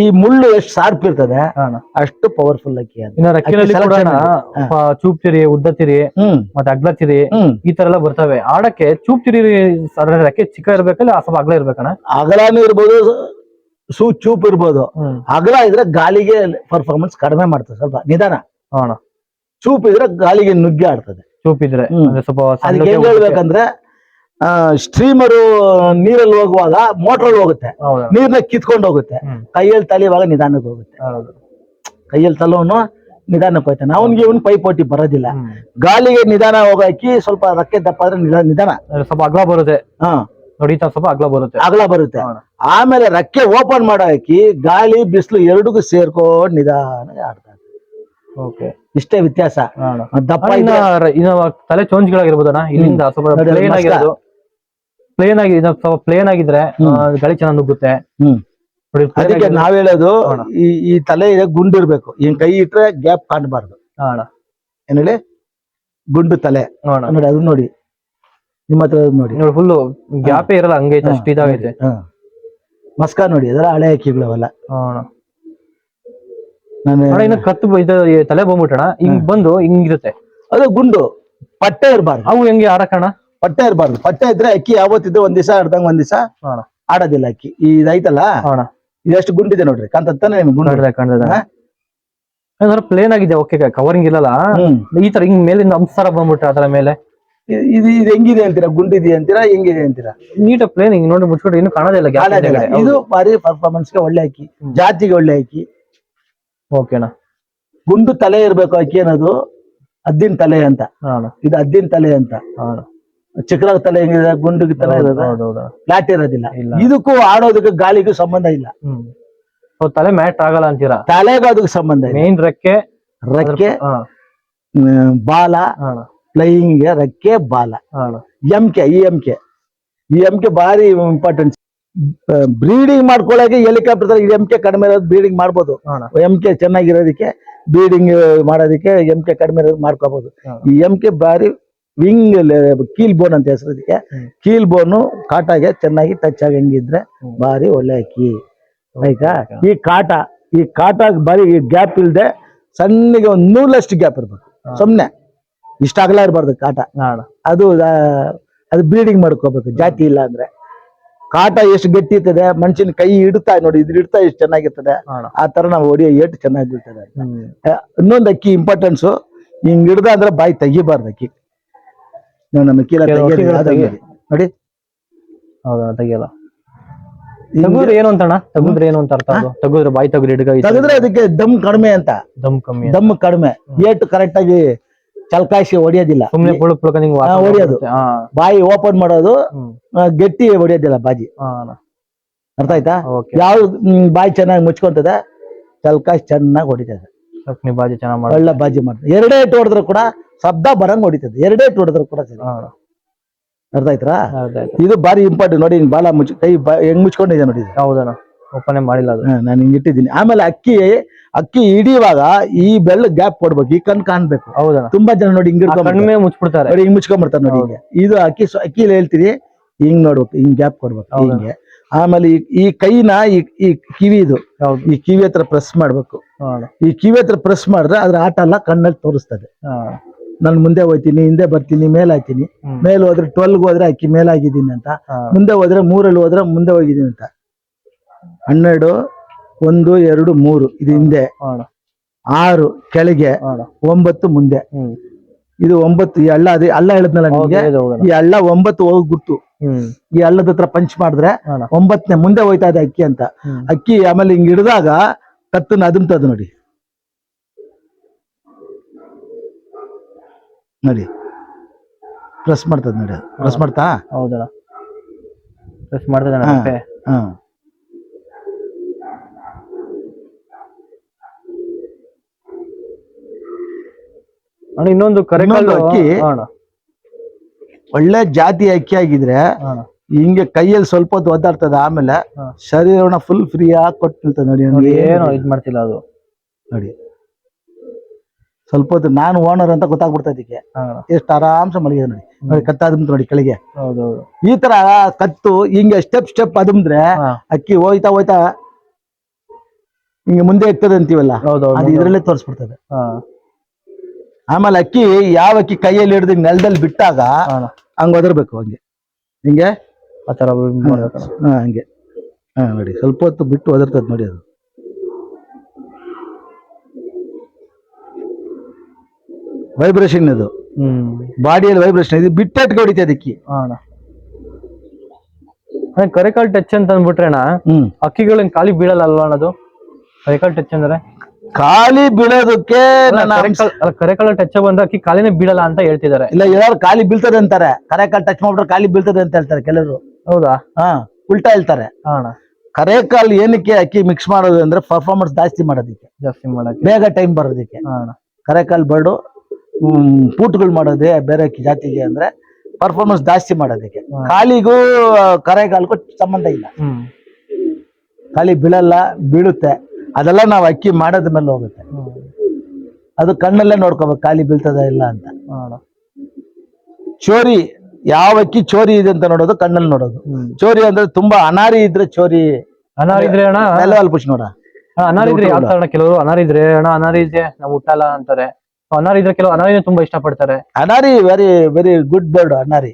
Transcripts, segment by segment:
ಈ ಮುಳ್ಳು ಎಷ್ಟು ಶಾರ್ಪ್ ಇರ್ತದೆ ಅಷ್ಟು ಪವರ್ಫುಲ್ ಅಕ್ಕಿ ಅಂತ. ಇನ್ನು ರೆಕ್ಕೆನಲ್ಲಿ ಕೂಡ ಚೂಪ್ ತಿರಿ, ಉದ್ದ ತಿರಿ ಮತ್ತೆ ಅಗ್ಲ ತಿರಿ ಈ ತರ ಎಲ್ಲ ಬರ್ತವೆ. ಆಡಕ್ಕೆ ಚೂಪ್ ತಿರಿ ರೆಕ್ಕೆ ಚಿಕ್ಕ ಇರ್ಬೇಕಲ್ಲ ಸ್ವಲ್ಪ ಅಗ್ಲ ಇರ್ಬೇಕಣ್ಣ? ಅಗಲಾನು ಇರ್ಬೋದು, ಚೂಪ್ ಇರ್ಬೋದು. ಅಗಲ ಇದ್ರೆ ಗಾಳಿಗೆ ಪರ್ಫಾರ್ಮೆನ್ಸ್ ಕಡಿಮೆ ಮಾಡ್ತದೆ, ಸ್ವಲ್ಪ ನಿಧಾನ. ಚೂಪ್ ಇದ್ರೆ ಗಾಳಿಗೆ ನುಗ್ಗಿ ಆಡ್ತದೆ. ಚೂಪ್ ಇದ್ರೆ ಸ್ವಲ್ಪ ಅದಕ್ಕೆ ಏನ್ ಹೇಳ್ಬೇಕಂದ್ರೆ ಸ್ಟ್ರೀಮರು ನೀರಲ್ಲಿ ಹೋಗುವಾಗ ಮೋಟ್ರಲ್ಲಿ ಹೋಗುತ್ತೆ, ನೀರ್ನ ಕಿತ್ಕೊಂಡು ಹೋಗುತ್ತೆ. ಕೈಯಲ್ಲಿ ತಲೆಯುವಾಗ ನಿಧಾನಕ್ಕೆ ಹೋಗುತ್ತೆ. ಕೈಯಲ್ಲಿ ತಲೋನು ನಿಧಾನಕ್ಕೆ ಹೋಗ್ತಾನೆ. ಅವನ್ಗೆ ಇವನ್ ಪೈಪೋಟಿ ಬರೋದಿಲ್ಲ. ಗಾಳಿಗೆ ನಿಧಾನ ಹೋಗಕ್ಕೆ ಸ್ವಲ್ಪ ರಕ್ಕೆ ದಪ್ಪ ಆದ್ರೆ ನಿಧಾನ ಸ್ವಲ್ಪ ಅಗ್ಲ ಬರುತ್ತೆ. ಹೊಡಿತಾ ಸ್ವಲ್ಪ ಅಗ್ಲ ಬರುತ್ತೆ. ಆಮೇಲೆ ರಕ್ಕೆ ಓಪನ್ ಮಾಡಾಕಿ ಗಾಳಿ ಬಿಸಿಲು ಎರಡಿಗೂ ಸೇರ್ಕೊಂಡು ನಿಧಾನ ಆಡ್ತಾರೆ. ಇಷ್ಟೇ ವ್ಯತ್ಯಾಸ. ದಪ್ಪ ತಲೆ ಚೋಂಜ್ಗಳಾಗಿರ್ಬೋದಣ್ಣ. ಇಲ್ಲಿಂದ ಸ್ವಲ್ಪ ಪ್ಲೇನ್ ಆಗಿರೋದು, ಪ್ಲೇನ್ ಆಗಿದ್ರೆ ಗಾಳಿ ಚೆನ್ನಾಗಿ ನುಗ್ಗುತ್ತೆ. ಅದಕ್ಕೆ ನಾವ್ ಹೇಳೋದು ಈ ತಲೆ ಗುಂಡಿರ್ಬೇಕು. ಹಿಂಗ್ ಕೈ ಇಟ್ರೆ ಗ್ಯಾಪ್ ಕಾಣಬಾರ್ದು. ಏನ್ ಹೇಳಿ, ಗುಂಡು ತಲೆ ನೋಡಿ. ಅದು ನೋಡಿ, ನಿಮ್ಮ ಹತ್ರ ನೋಡಿ, ಫುಲ್ ಗ್ಯಾಪೇ ಇರಲ್ಲ, ಹಂಗೈತೆ ಅಷ್ಟು ಇದಾಗೈತೆ. ಮಸ್ಕ ನೋಡಿ, ಅದರ ಹಳೆ ಅಕ್ಕಿಗಳವೆಲ್ಲ. ಇನ್ನು ಕತ್ತು ತಲೆ ಬಂದ್ಬಿಟ್ಟಣ ಹಿಂಗ್ ಬಂದು ಹಿಂಗಿರುತ್ತೆ. ಅದು ಗುಂಡು ಪಟ್ಟೆ ಇರಬಾರ್ದು. ಅವು ಹೆಂಗೆ ಆಡಕಣ? ಪಟ್ಟೆ ಇರಬಾರ್ದು. ಪಟ್ಟೆ ಇದ್ರೆ ಅಕ್ಕಿ ಯಾವತ್ತಿದ್ದು ಒಂದ್ ದಿವಸ ಆಡ್ದಂಗ ಒಂದ್ ದಿವಸ ಆಡೋದಿಲ್ಲ ಅಕ್ಕಿ. ಇದೈತಲ್ಲ, ಇದೆಷ್ಟು ಗುಂಡಿದೆ ನೋಡ್ರಿ, ಕಾಣ್ತಾನೆ ಪ್ಲೇನ್ ಆಗಿದೆ. ಓಕೆ, ಕವರಿಂಗ್ ಇಲ್ಲಲ್ಲ. ಈ ತರ ಹಿಂಗ್ ಮೇಲಿಂದ ಅಂತರ ಬಂದ್ಬಿಟ್ರೆ ಅದರ ಮೇಲೆ ಇದು ಹೆಂಗಿದೆ ಅಂತೀರಾ? ಗುಂಡಿದೆ ಅಂತೀರಾ, ಹೆಂಗಿದೆ ಅಂತೀರಾ? ನೀಟ ಪ್ಲೇನ್ ಹಿಂಗ್ ನೋಡಿ ಮುಚ್ಚಿಬಿಟ್ರೆ ಇನ್ನು ಕಾಣೋದಿಲ್ಲ. ಇದು ಬಾರಿ ಪರ್ಫಾರ್ಮೆನ್ಸ್ಗೆ ಒಳ್ಳೆ ಅಕ್ಕಿ, ಜಾತಿಗೆ ಒಳ್ಳೆ ಅಕ್ಕಿ. ಓಕೆನಾ. ಗುಂಡು ತಲೆ ಇರ್ಬೇಕು ಅಕ್ಕಿ ಅನ್ನೋದು ಹದ್ದಿನ ತಲೆ ಅಂತ. ಇದು ಹದ್ದಿನ ತಲೆ ಅಂತ. ಚಿಕ್ಕರ ತಲೆ ಹೆಂಗಿದೆ, ಗುಂಡಿಗೆ ತಲೆ ಇರೋದು, ಫ್ಲಾಟ್ ಇರೋದಿಲ್ಲ. ಇದಕ್ಕೂ ಆಡೋದಕ್ಕೆ ಗಾಳಿಗೂ ಸಂಬಂಧ ಇಲ್ಲ. ತಲೆ ಮ್ಯಾಟ್ ಆಗಲ್ಲ ಅಂತೀರಾ? ತಲೆಗೂ ಅದಕ್ಕೆ ಸಂಬಂಧ ಇಲ್ಲ. ಮೇನ್ ರೆಕ್ಕೆ ಬಾಲ, ಫ್ಲೈಯಿಂಗ್ ರೆಕ್ಕೆ ಬಾಲ. ಈ ಎಮ್ಕೆ ಬಾರಿ ಇಂಪಾರ್ಟೆಂಟ್. ಬ್ರೀಡಿಂಗ್ ಮಾಡ್ಕೊಳ್ಳೋಕೆ ಹೆಲಿಕಾಪ್ಟರ್ ಎಮ್ಕೆ ಕಡಿಮೆ ಇರೋದು ಬ್ರೀಡಿಂಗ್ ಮಾಡ್ಬೋದು. ಎಮ್ಕೆ ಚೆನ್ನಾಗಿರೋದಕ್ಕೆ ಬ್ರೀಡಿಂಗ್ ಮಾಡೋದಕ್ಕೆ ಎಮ್ಕೆ ಕಡಿಮೆ ಇರೋದು ಮಾಡ್ಕೋಬಹುದು. ಈ ಎಮ್ಕೆ ಬಾರಿ ವಿಂಗ್ ಕೀಲ್ ಬೋನ್ ಅಂತ ಹೆಸರು ಇದಕ್ಕೆ. ಕೀಲ್ ಬೋನು ಕಾಟಾಗೆ ಚೆನ್ನಾಗಿ ಟಚ್ ಆಗಂಗಿದ್ರೆ ಬಾರಿ ಒಳ್ಳೆ ಅಕ್ಕಿ ಆಯ್ತಾ. ಈ ಕಾಟ ಬಾರಿ ಗ್ಯಾಪ್ ಇಲ್ದೆ ಸಣ್ಣಗೆ ಒಂದ್ ನೂಲಷ್ಟು ಗ್ಯಾಪ್ ಇರ್ಬೇಕು. ಸುಮ್ನೆ ಇಷ್ಟ ಅಗಲ ಇರಬಾರ್ದು ಕಾಟ. ಅದು ಬ್ರೀಡಿಂಗ್ ಮಾಡ್ಕೋಬೇಕು. ಜಾತಿ ಇಲ್ಲ ಅಂದ್ರೆ ಕಾಟ ಎಷ್ಟು ಗಟ್ಟಿ ಇರ್ತದೆ, ಮನುಷ್ಯನ ಕೈ ಇಡ್ತಾ ನೋಡಿ, ಇದ್ರ ಇಡ್ತಾ ಎಷ್ಟು ಚೆನ್ನಾಗಿರ್ತದೆ. ಆ ತರ ನಾವು ಹೊಡಿಯೋ ಏಟು ಚೆನ್ನಾಗಿ ಬೀಳ್ತದೆ. ಇನ್ನೊಂದು ಅಕ್ಕಿ ಇಂಪಾರ್ಟೆನ್ಸು, ಹಿಂಗ್ ಹಿಡ್ದ ಅಂದ್ರೆ ಬಾಯಿ ತೆಗಿಬಾರ್ದು ಅಕ್ಕಿ. ನಮ್ಮ ಅಕ್ಕಿ ನೋಡಿ. ಹೌದಾ, ತೆಗಿಯಲ್ಲ. ತೆಗುದ್ರೆ ಏನು ಅಂತಣ್ಣ? ತೆಗುದ್ರೆ ಏನು ಅಂತ ಅರ್ಥ? ತೆಗುದ್ರೆ ಬಾಯಿ ತೆಗೆದ್ರೆ ಅದಕ್ಕೆ ದಮ್ ಕಡಿಮೆ ಅಂತ. ದಮ್ ಕಡಿಮೆ, ಏಟು ಕರೆಕ್ಟ್ ಆಗಿ ಚಲ್ಕಾಯಿಸಿ ಹೊಡಿಯೋದಿಲ್ಲ. ಹೊಡಿಯೋದು ಬಾಯಿ ಓಪನ್ ಮಾಡೋದು, ಗಟ್ಟಿ ಹೊಡಿಯೋದಿಲ್ಲ ಬಾಜಿ. ಅರ್ಥ ಆಯ್ತಾ? ಯಾವ್ದು ಬಾಯಿ ಚೆನ್ನಾಗಿ ಮುಚ್ಕೊಂತದೆ, ಚಲ್ಕಾಯಿಸಿ ಚೆನ್ನಾಗಿ ಹೊಡಿತದೆ. ಬಾಜಿ ಚೆನ್ನಾಗಿ ಒಳ್ಳೆ ಬಾಜಿ ಮಾಡ್ತದೆ. ಎರಡೇ ಇಟ್ಟು ಹೊಡೆದ್ರು ಕೂಡ ಶಬ್ದ ಬರಂಗ್ ಹೊಡಿತದೆ. ಎರಡೇ ಇಟ್ಟು ಹೊಡೆದ್ರು ಕೂಡ ಸರಿ. ಅರ್ಥ ಆಯ್ತಾ? ಇದು ಬಾರಿ ಇಂಪಾರ್ಟೆಂಟ್ ನೋಡಿ. ಬಾಲ ಕೈ ಹೆಂಗ್ ಮುಚ್ಕೊಂಡಿದೆ ನೋಡಿ. ಹೌದಣ್ಣ, ಓಪನ್ ಮಾಡಿಲ್ಲ ಅದು, ನಾನು ಹಿಂಗ್ ಇಟ್ಟಿದ್ದೀನಿ. ಆಮೇಲೆ ಅಕ್ಕಿ ಹಿಡಿಯುವಾಗ ಈ ಬೆಳ್ಳ ಗ್ಯಾಪ್ ಕೊಡ್ಬೇಕು, ಈ ಕಣ್ ಕಾಣ್ಬೇಕು. ಹೌದಣ್ಣ, ತುಂಬಾ ಜನ ನೋಡಿ ಹಿಂಗ್ ಮುಚ್ಬಿಡ್ತಾರೆ ನೋಡಿ, ಹಿಂಗ್ ಮುಚ್ಕೊಂಡ್ಬಿಡ್ತಾರೆ ನೋಡಿ. ಇದು ಅಕ್ಕಿಲಿ ಹೇಳ್ತೀರಿ, ಹಿಂಗ್ ನೋಡ್ಬೇಕು, ಹಿಂಗ್ ಗ್ಯಾಪ್ ಕೊಡ್ಬೇಕು ಹಿಂಗೆ. ಆಮೇಲೆ ಈ ಕೈನ ಈ ಕಿವಿದು ಈ ಕಿವಿ ಹತ್ರ ಪ್ರೆಸ್ ಮಾಡ್ಬೇಕು. ಈ ಕಿವಿ ಹತ್ರ ಪ್ರೆಸ್ ಮಾಡಿದ್ರೆ ಅದ್ರ ಆಟ ಎಲ್ಲ ಕಣ್ಣಲ್ಲಿ ತೋರಿಸ್ತದೆ. ನಾನು ಮುಂದೆ ಹೋಗ್ತೀನಿ, ಹಿಂದೆ ಬರ್ತೀನಿ, ಮೇಲೆ ಹಾಕ್ತೀನಿ. ಮೇಲೆ ಹೋದ್ರೆ 12 ಹೋದ್ರೆ ಅಕ್ಕಿ ಮೇಲಾಗಿದ್ದೀನಿ ಅಂತ, ಮುಂದೆ ಹೋದ್ರೆ 3 ಹೋದ್ರೆ ಮುಂದೆ ಹೋಗಿದ್ದೀನಿ ಅಂತ. 12, 1, 2, 3 ಇದು ಹಿಂದೆ, 6 ಕೆಳಗೆ, 9 ಮುಂದೆ. ಇದು 9. ಈ ಹಳ್ಳ ಹೇಳಿದ್ನಲ್ಲ ನಿಮ್ಗೆ, ಈ ಹಳ್ಳ 9 ಹೋಗಿ ಗುರ್ತು. ಈ ಹಳ್ಳದ ಹತ್ರ ಪಂಚ್ ಮಾಡಿದ್ರೆ 9ನೇ ಮುಂದೆ ಹೋಯ್ತಾ ಇದೆ ಅಕ್ಕಿ ಅಂತ. ಅಕ್ಕಿ ಆಮೇಲೆ ಹಿಂಗ್ ಹಿಡಿದಾಗ ಕತ್ತನ್ನ ಅದುಮ್ತದ ನೋಡಿ. ನೋಡಿ ಪ್ರೆಸ್ ಮಾಡ್ತದ ನೋಡಿ. ಪ್ರೆಸ್ ಮಾಡ್ತಾ? ಹೌದಾ, ಪ್ರೆಸ್ ಮಾಡ್ತದ. ಇನ್ನೊಂದು ಅಕ್ಕಿ ಒಳ್ಳೆ ಜಾತಿ ಅಕ್ಕಿ ಆಗಿದ್ರೆ ಹಿಂಗೆ ಕೈಯಲ್ಲಿ ಸ್ವಲ್ಪ ಹೊತ್ತು ಒದ್ದಾಡ್ತದೆ. ಆಮೇಲೆ ಶರೀರನ ಫುಲ್ ಫ್ರೀ ಆಗಿ ಕೊಟ್ಟಿರ್ತದೆ ನೋಡಿ. ಏನೋ ಇದ್ ಮಾಡ್ತಿಲ್ಲ ಅದು ನೋಡಿ. ಸ್ವಲ್ಪ ಹೊತ್ತು ನಾನು ಓನರ್ ಅಂತ ಗೊತ್ತಾಗ್ಬಿಡ್ತಾ ಇದಕ್ಕೆ. ಎಷ್ಟು ಆರಾಮ್ಸೆ ಮಲಗಿದೆ ನೋಡಿ. ನೋಡಿ ಕತ್ತ ಅದುಮ್ತು ನೋಡಿ ಕೆಳಗೆ. ಈ ತರ ಕತ್ತು ಹಿಂಗೆ ಸ್ಟೆಪ್ ಅದುಮ್ದ್ರೆ ಅಕ್ಕಿ ಹೋಯ್ತಾ ಹಿಂಗೆ ಮುಂದೆ ಇರ್ತದೆ ಅಂತೀವಲ್ಲ, ಹೌದೌದು ಅದು ಇದ್ರಲ್ಲೇ ತೋರಿಸ್ಬಿಡ್ತದೆ. ಹಾ ಆಮೇಲೆ ಅಕ್ಕಿ ಯಾವ ಅಕ್ಕಿ ಕೈಯಲ್ಲಿ ಹಿಡಿದು ನೆಲದಲ್ಲಿ ಬಿಟ್ಟಾಗ ಅಣ್ಣ ಹಂಗ ಒದರ್ಬೇಕು, ಹಂಗೆ ಹಿಂಗೆ ಆ ತರ ಮಾಡ್ಬೇಕಣ್ಣ. ಹಂಗೆ ನೋಡಿ ಸ್ವಲ್ಪ ಹೊತ್ತು ಬಿಟ್ಟು ಒದರ್ತದೆ ನೋಡಿ. ಅದು ವೈಬ್ರೇಷನ್, ಇದು ಬಾಡಿಯಲ್ಲಿ ವೈಬ್ರೇಷನ್, ಇದು ಬಿಟ್ಟಟ್ಗೆ ಹೊಡಿತದೆ ಅಕ್ಕಿ. ಅಣ್ಣ ಕರೆಕಾಲ್ ಟಚ್ ಅಂತ ಅಂದ್ಬಿಟ್ರೆ ಅಣ್ಣ ಅಕ್ಕಿಗಳ ಖಾಲಿ ಬೀಳಲ್ಲ ಅಲ್ವಾ ಅನ್ನೋದು? ಕರೆಕಾಲ್ ಟಚ್ ಅಂದ್ರೆ ಖಾಲಿ ಬೀಳೋದಕ್ಕೆ ಕರೆಕಾಲ್ ಟಚ್ ಬಂದ್ರೆ ಅಕ್ಕಿ ಖಾಲಿನೇ ಬೀಳಲ್ಲ ಅಂತ ಹೇಳ್ತಿದ್ದಾರೆ. ಇಲ್ಲ, ಯಾರು ಖಾಲಿ ಬೀಳ್ತದೆ ಅಂತಾರೆ, ಕರೆಕಾಲ್ ಟಚ್ ಮಾಡ್ಬಿಟ್ರೆ ಖಾಲಿ ಬೀಳ್ತದೆ ಅಂತ ಹೇಳ್ತಾರೆ ಕೆಲವರು. ಹೌದಾ? ಉಲ್ಟಾ ಹೇಳ್ತಾರೆ. ಅಣ್ಣ ಕರೆಕಾಲ್ ಏನಕ್ಕೆ ಅಕ್ಕಿ ಮಿಕ್ಸ್ ಮಾಡೋದು ಅಂದ್ರೆ ಪರ್ಫಾರ್ಮೆನ್ಸ್ ಜಾಸ್ತಿ ಮಾಡೋದಕ್ಕೆ, ಜಾಸ್ತಿ ಮಾಡಕ್ಕೆ, ಬೇಗ ಟೈಮ್ ಬರೋದಕ್ಕೆ. ಅಣ್ಣ ಕರೆಕಾಲ್ ಬರ್ಡು ಪೂಟ್ಗಳು ಮಾಡೋದೇ ಬೇರೆ ಅಕ್ಕಿ ಜಾತಿಗೆ ಅಂದ್ರೆ ಪರ್ಫಾರ್ಮೆನ್ಸ್ ಜಾಸ್ತಿ ಮಾಡೋದಕ್ಕೆ. ಖಾಲಿಗೂ ಕರೆಕಾಲ್ಗೂ ಸಂಬಂಧ ಇಲ್ಲ. ಖಾಲಿ ಬೀಳಲ್ಲ, ಬೀಳುತ್ತೆ, ಅದೆಲ್ಲ ನಾವು ಅಕ್ಕಿ ಮಾಡೋದ ಮೇಲೆ ಹೋಗುತ್ತೆ. ಅದು ಕಣ್ಣಲ್ಲೇ ನೋಡ್ಕೋಬೇಕು ಖಾಲಿ ಬೀಳ್ತದ ಇಲ್ಲ ಅಂತ. ಚೋರಿ, ಯಾವ ಅಕ್ಕಿ ಚೋರಿ ಇದೆ ಅಂತ ನೋಡೋದು ಕಣ್ಣಲ್ಲಿ ನೋಡೋದು. ಚೋರಿ ಅಂದ್ರೆ ತುಂಬಾ ಅನಾರಿ ಇದ್ರೆ ಚೋರಿ. ಅನಾರಿ ಇದ್ರೆ ಅಣ್ಣ ನೆಲವಲ್ಲಿ ಪುಷ್ ನೋಡ, ಅನಾರಿ ಇದ್ರೆ ಯಾವ ತರ ಕೆಲವರು ಅನಾರಿ ಇದ್ರೆ ಅಣ್ಣ ಅನಾರಿ ಇದೆ ನಾವು ಹುಟ್ಟಲ್ಲ ಅಂತಾರೆ. ಅನಾರಿ ಇದ್ರೆ ಕೆಲವು ಅನಾರಿನೇ ತುಂಬಾ ಇಷ್ಟಪಡ್ತಾರೆ. ಅನಾರಿ ವೆರಿ ವೆರಿ ಗುಡ್ ಬರ್ಡ್ ಅನಾರಿ.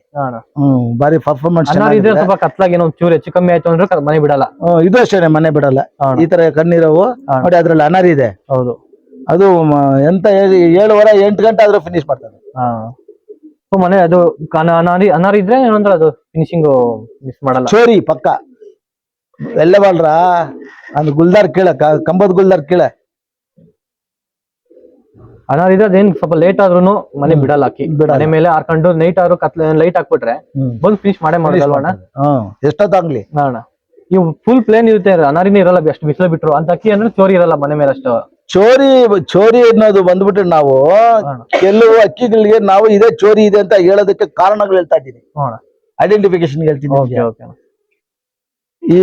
ಬಾರಿ ಪರ್ಫಾರ್ಮೆನ್ಸ್. ಅನಾರಿ ಇದ್ರೆ ಸ್ವಲ್ಪ ಕತ್ಲಾಗಿ ಏನೋ ಚೂರು ಹೆಚ್ಚು ಕಮ್ಮಿ ಆಯ್ತು ಅಂದ್ರೆ ಮನೆ ಬಿಡಲ್ಲ. ಇದು ಅಷ್ಟೇ, ಮನೆ ಬಿಡಲ್ಲ. ಈ ತರ ಕಣ್ಣಿರವು ನೋಡಿ, ಅದ್ರಲ್ಲಿ ಅನಾರಿ ಇದೆ. ಹೌದು, ಅದು ಎಂತ 7:08 ಗಂಟೆ ಆದ್ರೂ ಫಿನಿಶ್ ಮಾಡ್ತಾರೆ. ಮನೆ ಅದು ಅನಾರಿ ಇದ್ರೆ ಏನಂದ್ರೆ ಅದು ಫಿನಿಶಿಂಗ್ ಮಿಸ್ ಮಾಡಲ್ಲ. ಚೋರಿ ಪಕ್ಕ ಎಲ್ಲ ಬಾಳ್ರ ಅದು ಗುಲ್ದಾರ್ ಕೀಳ, ಕಂಬದ ಗುಲ್ದಾರ್ ಕೀಳ. ಅನಾರಿ ಇದ್ರೆ ಅದೇನ್ ಸ್ವಲ್ಪ ಲೇಟ್ ಆದ್ರೂ ಮನೆ ಬಿಡಲ್ಲ ಅಕ್ಕಿ. ಮನೆ ಮೇಲೆ ಹಾಕೊಂಡು ನೈಟ್ ಆದ್ರೂ ಲೈಟ್ ಹಾಕ್ಬಿಟ್ರೆ ಬಂದು ಫಿನಿಶ್ ಮಾಡೇ ಮಾಡಲ್ವಣ್ಣ. ಎಷ್ಟೊತ್ತಾಗ್ಲಿ ಅಣ್ಣ ಇವು ಫುಲ್ ಪ್ಲೇನ್ ಇರುತ್ತೆ, ಅನಾರಿನೇ ಇರಲ್ಲ, ಅಷ್ಟು ಬಿಸಿಲು ಬಿಟ್ರು ಅಂತ ಅಕ್ಕಿ ಅಂದ್ರೆ ಚೋರಿ ಇರಲ್ಲ ಮನೆ ಮೇಲೆ ಅಷ್ಟು. ಚೋರಿ ಅನ್ನೋದು ಬಂದ್ಬಿಟ್ರೆ ನಾವು ಕೆಲವು ಅಕ್ಕಿಗಳಿಗೆ ನಾವು ಇದೇ ಚೋರಿ ಇದೆ ಅಂತ ಹೇಳೋದಕ್ಕೆ ಕಾರಣಗಳು ಹೇಳ್ತಾ ಇದ್ದೀನಿ, ಐಡೆಂಟಿಫಿಕೇಶನ್ ಹೇಳ್ತೀನಿ. ಈ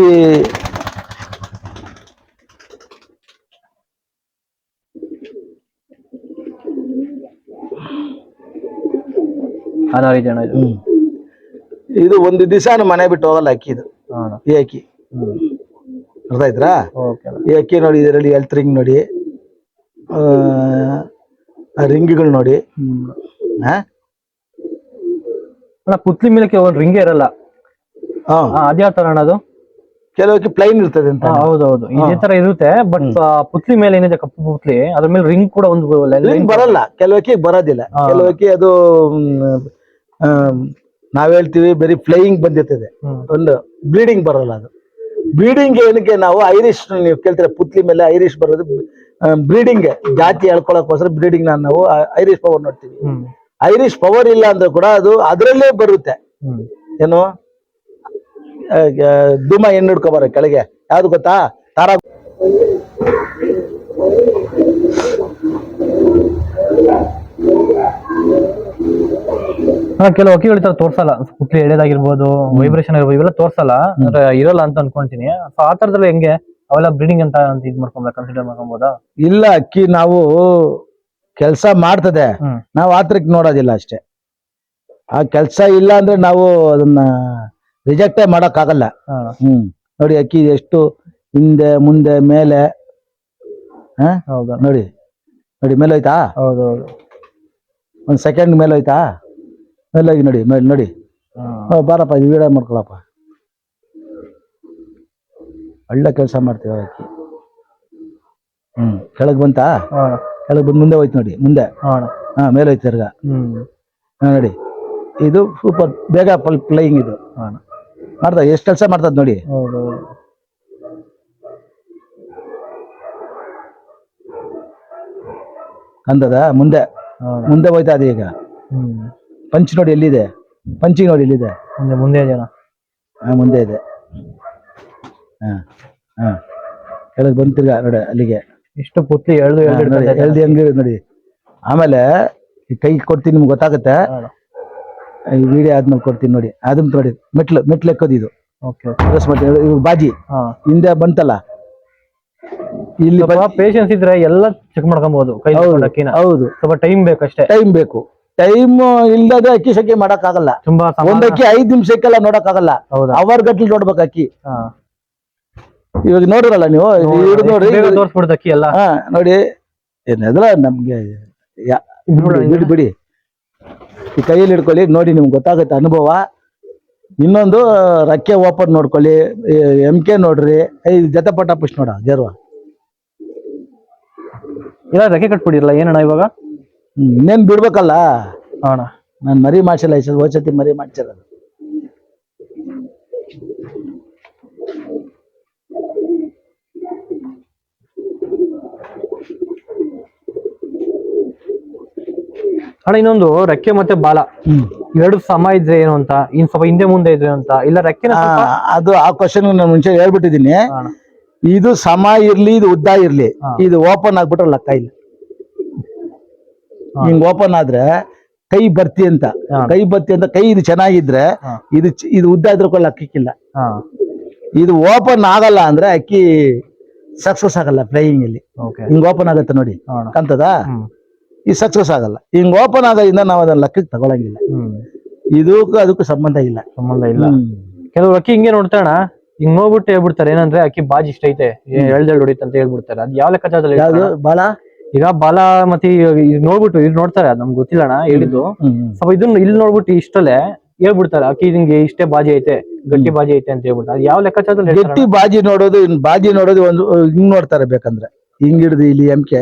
ಅನಾರಿ ಜನ ಇದು ಒಂದು ದಿವಸ ಮನೆ ಬಿಟ್ಟು ಹೋಗಲ್ಲ ಅಕ್ಕಿ. ಇದು ಈ ಅಕ್ಕಿ ಅರ್ಥ ಆಯ್ತಾ? ಈ ಅಕ್ಕಿ ನೋಡಿ, ಇದರಲ್ಲಿ ಹೆಲ್ತ್ ರಿಂಗ್ ನೋಡಿ, ರಿಂಗ್ಗಳು ನೋಡಿ. ಪುತ್ಲಿ ಮೇಲೆ ಒಂದು ರಿಂಗೇ ಇರಲ್ಲ. ಅದ್ಯಾವ ತರ ಅದು? ಕೆಲವಕ್ಕೆ ಪ್ಲೈನ್ ಇರ್ತದೆ ಅಂತ. ಹೌದೌದು, ಇದೇ ತರ ಇರುತ್ತೆ. ಬಟ್ ಪುತ್ಲಿ ಮೇಲೆ ಏನಿದೆ ಕಪ್ಪು ಪುತ್ಲಿ, ಅದ್ರ ಮೇಲೆ ರಿಂಗ್ ಕೂಡ ಒಂದು ಬರಲ್ಲ. ಕೆಲವಕ್ಕೆ ಬರೋದಿಲ್ಲ. ಕೆಲವಕ್ಕೆ ಅದು ನಾವ್ ಹೇಳ್ತೀವಿ ಬರೀ ಫ್ಲೈಯಿಂಗ್ ಬಂದಿರ್ತದೆ, ಒಂದು ಬ್ಲೀಡಿಂಗ್ ಬರಲ್ಲ. ಅದು ಬ್ಲೀಡಿಂಗ್ ಏನಕ್ಕೆ ನಾವು ಐರಿಶ್, ನೀವು ಕೇಳ್ತೀರ ಪುತ್ಲಿ ಮೇಲೆ ಐರಿಶ್ ಬರೋದು ಬ್ರೀಡಿಂಗ್ ಜಾತಿ ಹೇಳ್ಕೊಳಕ್ಕೋಸ್ಕರ ಬ್ರೀಡಿಂಗ್ ನಾವು ಐರಿಶ್ ಪವರ್ ನೋಡ್ತೀವಿ. ಐರಿಶ್ ಪವರ್ ಇಲ್ಲ ಅಂದ್ರೆ ಕೂಡ ಅದು ಅದರಲ್ಲೇ ಬರುತ್ತೆ. ಏನು ಧೂಮ ಹೆಣ್ಣು ಹಿಡ್ಕೊಬಾರ ಕೆಳಗೆ, ಯಾವ್ದು ಗೊತ್ತಾ? ತಾರಾ. ಕೆಲವು ಅಕ್ಕಿಗಳು ತರ ತೋರ್ಸಲ್ಲ, ಪುತ್ಲಿ ಎಳೆದಾಗಿರ್ಬೋದು, ವೈಬ್ರೇಷನ್ ಇರ್ಬೋದು, ಇವೆಲ್ಲ ತೋರ್ಸಲ್ಲ, ಅಂದ್ರೆ ಇರಲ್ಲ ಅಂತ ಅನ್ಕೊಂತೀನಿ. ಸೊ ಆ ತರದಲ್ಲಿ ಹೆಂಗೆ ಅವೆಲ್ಲ ಬ್ರೀಡಿಂಗ್ ಅಂತ ಇದ್ ಮಾಡ್ಕೊಂಬ ಕನ್ಸಿಡರ್ ಮಾಡ್ಕೊಬೋದಾ? ಇಲ್ಲ, ಅಕ್ಕಿ ನಾವು ಕೆಲ್ಸ ಮಾಡ್ತದೆ, ನಾವು ಆತರಕ್ಕೆ ನೋಡೋದಿಲ್ಲ ಅಷ್ಟೇ. ಆ ಕೆಲ್ಸ ಇಲ್ಲ ಅಂದ್ರೆ ನಾವು ಅದನ್ನ ರಿಜೆಕ್ಟೇ ಮಾಡಕ್ ಆಗಲ್ಲ. ನೋಡಿ ಅಕ್ಕಿ ಎಷ್ಟು ಹಿಂದೆ ಮುಂದೆ ಮೇಲೆ. ಹೌದಾ? ನೋಡಿ ನೋಡಿ ಮೇಲೆ ಹೋಯ್ತಾ? ಹೌದೌದು, ಒಂದ್ ಸೆಕೆಂಡ್ ಮೇಲೆ ಹೋಯ್ತಾ? ಮೇಲೆ ಹೋಗಿ ನೋಡಿ, ಮೇಲೆ ನೋಡಿ. ಬಾರಪ್ಪ, ಇದು ವೀಡಿಯೋ ಮಾಡ್ಕೊಳಪ್ಪ. ಒಳ್ಳೆ ಕೆಲಸ ಮಾಡ್ತೀವಿ ಅಕ್ಕಿ. ಕೆಳಗ್ ಬಂತಾ? ಕೆಳಗ್ ಬಂದ್ ಮುಂದೆ ಹೋಯ್ತು ನೋಡಿ, ಮುಂದೆ. ಮೇಲೆ ಹೋಯ್ತು ತಿರ್ಗಾ. ನೋಡಿ, ಇದು ಸೂಪರ್ ಬೇಗ ಫ್ಲೈಯಿಂಗ್. ಇದು ಮಾಡ್ತದ, ಎಷ್ಟು ಕೆಲಸ ಮಾಡ್ತದ ನೋಡಿ. ಅಂದದ ಮುಂದೆ ಮುಂದೆ ಹೋಯ್ತಾ ಅದು. ಈಗ ಪಂಚ್ ನೋಡಿ ಎಲ್ಲಿದೆ, ಪಂಚಿಂಗ್ ನೋಡಿ ಎಲ್ಲಿದೆ, ಮುಂದೆ ಜನ ಮುಂದೆ ಇದೆ. ಕೆಳಗೆ ಬಂದು ತಿರ್ಗಾ ನೋಡಿ ಅಲ್ಲಿಗೆ. ಇಷ್ಟು ಪುತ್ಲಿ ಎಳ್ದು ಹೆಂಗೆ ನೋಡಿ. ಆಮೇಲೆ ಕೈ ಕೊಡ್ತೀನಿ, ನಿಮ್ಗೆ ಗೊತ್ತಾಗುತ್ತೆ. ಈ ವಿಡಿಯೋ ಆದ್ಮೇಲೆ ಕೊಡ್ತೀನಿ ನೋಡಿ. ಅದನ್ನ ನೋಡಿ, ಮೆಟ್ಲು ಎಕ್ಕೋದು ಇದು. ಬಾಜಿ ಹಿಂದೆ ಬಂತಲ್ಲ, ಇಲ್ಲಿ ಪೇಷನ್ಸ್ ಇದ್ರೆ ಎಲ್ಲ ಚೆಕ್ ಮಾಡ್ಕೊಬಹುದು. ಹೌದು, ಸ್ವಲ್ಪ ಟೈಮ್ ಬೇಕಷ್ಟೇ. ಟೈಮ್ ಬೇಕು. ಟೈಮ್ ಇಲ್ಲದೆ ಅಕ್ಕಿ ಸಂಖ್ಯೆ ಮಾಡಕ್ ಆಗಲ್ಲ. ತುಂಬಾ ಒಂದ್ ಅಕ್ಕಿ 5 ನಿಮಿಷಕ್ಕೆಲ್ಲ ನೋಡಕ್ ಆಗಲ್ಲ. ಅವರ್ ಗಟ್ಲಿ ನೋಡ್ಬೇಕು ಅಕ್ಕಿ. ಇವಾಗ ನೋಡಿರಲ್ಲ ನೀವು ಹಿಡಿದು ನೋಡ್ರಿ ಬೇಗ ತೋರ್ಸ್ಬಿಡ್ತು ಅಕ್ಕಿ ಎಲ್ಲ. ಹಾ ನೋಡಿ ಏನೆಲ್ಲ ನಮ್ಗೆ ಬಿಡಿ ಬಿಡಿ ಈ ಕೈಯಲ್ಲಿ ಹಿಡ್ಕೊಳ್ಳಿ ನೋಡಿ ನಿಮ್ಗೆ ಗೊತ್ತಾಗುತ್ತೆ ಅನುಭವ. ಇನ್ನೊಂದು ರಕ್ಕೆ ಓಪನ್ ನೋಡ್ಕೊಳ್ಳಿ, MK ನೋಡ್ರಿ, ಜೊತೆ ಪಟ ಪುಷ್ ನೋಡ ಜರ್ವ ಇಲ್ಲ ರೆಕ್ಕೆ ಕಟ್ಬಿಡಿರಲ್ಲ ಏನಣ್ಣ ಇವಾಗ. ಇನ್ನೇನ್ ಬಿಡ್ಬೇಕಲ್ಲ ಅಣ್ಣ. ನಾನ್ ಮರಿ ಮಾಡ್ಸಿಲ್ಲ ಈ ಹೋದ್ಸತಿ ಮರಿ ಮಾಡ್ಸಿರೋದು. ಅಣ್ಣ ಇನ್ನೊಂದು ರೆಕ್ಕೆ ಮತ್ತೆ ಬಾಲ ಎರಡು ಸಮ ಇದ್ರೆ ಏನು ಅಂತ, ಇನ್ ಸ್ವಲ್ಪ ಹಿಂದೆ ಮುಂದೆ ಇದ್ರೆ ಅಂತ, ಇಲ್ಲ ರೆಕ್ಕೆನ ಅದು ಆ ಕ್ವಶನ್ ನಾನು ಮುಂಚೆ ಹೇಳ್ಬಿಟ್ಟಿದೀನಿ. ಇದು ಸಮ ಇರ್ಲಿ, ಇದು ಉದ್ದ ಇರ್ಲಿ, ಇದು ಓಪನ್ ಆಗ್ಬಿಟ್ರೆ ಲೆಕ್ಕ ಇಲ್ಲ. ಹಿಂಗ್ ಓಪನ್ ಆದ್ರೆ ಕೈ ಬರ್ತಿ ಅಂತ, ಕೈ ಇದು ಚೆನ್ನಾಗಿದ್ರೆ ಇದು ಉದ್ದ ಇದ್ರೆ ಲೆಕ್ಕಕ್ಕಿಲ್ಲ. ಇದು ಓಪನ್ ಆಗಲ್ಲ ಅಂದ್ರೆ ಅಕ್ಕಿ ಸಕ್ಸಸ್ ಆಗಲ್ಲ ಫ್ಲೈಯಿಂಗ್ ಅಲ್ಲಿ. ಹಿಂಗ್ ಓಪನ್ ಆಗತ್ತೆ ನೋಡಿ ಕಾಣ್ತದ, ಈ ಸಕ್ಸಸ್ ಆಗಲ್ಲ. ಹಿಂಗ್ ಓಪನ್ ಆಗೋದ್ರಿಂದ ನಾವು ಅದನ್ನ ಲೆಕ್ಕಕ್ಕೆ ತಗೊಳಂಗಿಲ್ಲ. ಅದಕ್ಕೂ ಸಂಬಂಧ ಇಲ್ಲ. ಕೆಲವು ಅಕ್ಕಿ ಹಿಂಗೆ ನೋಡ್ತಾಣ, ಹಿಂಗ್ ನೋಡ್ಬಿಟ್ಟು ಹೇಳ್ಬಿಡ್ತಾರೆ ಏನಂದ್ರೆ ಅಕ್ಕಿ ಬಾಜಿ ಇಷ್ಟ ಐತೆ ಎಳ್ದೆಳ್ ಹೊಡಿತ ಅಂತ ಹೇಳ್ಬಿಡ್ತಾರೆ. ಅದ್ ಯಾವ ಲೆಕ್ಕಾಚಾರದಲ್ಲಿ ಬಾಲ ಈಗ ಬಾಲ ಮತ್ತೆ ನೋಡ್ಬಿಟ್ಟು ಇದು ನೋಡ್ತಾರೆ, ಅದ್ ನಮ್ಗೆ ಗೊತ್ತಿಲ್ಲಣ್ಣ ಹೇಳಿದ್ದು. ಸ್ವಲ್ಪ ಇದನ್ನ ಇಲ್ಲಿ ನೋಡ್ಬಿಟ್ಟು ಇಷ್ಟಲ್ಲೇ ಹೇಳ್ಬಿಡ್ತಾರೆ ಅಕ್ಕಿ ಹಿಂಗೆ ಇಷ್ಟೇ ಬಾಜಿ ಐತೆ, ಗಟ್ಟಿ ಬಾಜಿ ಐತೆ ಅಂತ ಹೇಳ್ಬಿಟ್ಟು. ಅದ್ ಯಾವ ಲೆಕ್ಕಾಚಾರದಲ್ಲಿ ಗಟ್ಟಿ ಬಾಜಿ ನೋಡೋದು ಒಂದು ಹಿಂಗ್ ನೋಡ್ತಾರೆ. ಬೇಕಂದ್ರೆ ಹಿಂಗ್ ಹಿಡ್ದು ಇಲ್ಲಿ MK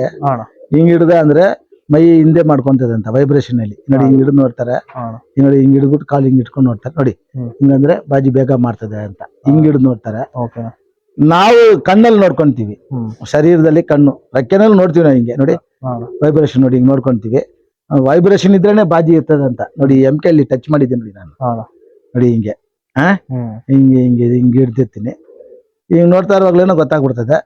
ಹಿಂಗ್ ಹಿಡ್ದ ಅಂದ್ರೆ ಮೈ ಹಿಂದೆ ಮಾಡ್ಕೊಂತದೆ ಅಂತ ವೈಬ್ರೇಷನ್ ಅಲ್ಲಿ ನೋಡಿ. ಹಿಂಗ್ ಹಿಡಿದು ನೋಡ್ತಾರೆ ನೋಡಿ, ಹಿಂಗ್ ಹಿಡಿದ್ಬಿಟ್ಟು ಕಾಲು ಹಿಂಗ್ ಇಟ್ಕೊಂಡು ನೋಡ್ತಾರೆ ನೋಡಿ. ಹಿಂಗಂದ್ರೆ ಬಾಜಿ ಬೇಗ ಮಾಡ್ತದೆ ಅಂತ ಹಿಂಗ್ ಹಿಡಿದು ನೋಡ್ತಾರೆ. ನಾವು ಕಣ್ಣಲ್ಲಿ ನೋಡ್ಕೊಂತೀವಿ, ಶರೀರದಲ್ಲಿ ಕಣ್ಣು ರೆಕ್ಕೆನಲ್ಲಿ ನೋಡ್ತೀವಿ ನಾವು. ಹಿಂಗೆ ನೋಡಿ ವೈಬ್ರೇಷನ್ ನೋಡಿ, ಹಿಂಗ್ ನೋಡ್ಕೊಂತೀವಿ. ವೈಬ್ರೇಷನ್ ಇದ್ರೇನೆ ಬಾಜಿ ಇರ್ತದೆ ಅಂತ ನೋಡಿ. MK ಅಲ್ಲಿ ಟಚ್ ಮಾಡಿದ್ದೀನಿ ನೋಡಿ ನಾನು ನೋಡಿ. ಹಿಂಗೆ ಹಿಂಗೆ ಹಿಡ್ದಿರ್ತೀನಿ. ಹಿಂಗ್ ನೋಡ್ತಾ ಇರುವಾಗ್ಲೇನೋ ಗೊತ್ತಾಗ್ಬಿಡ್ತದೆ.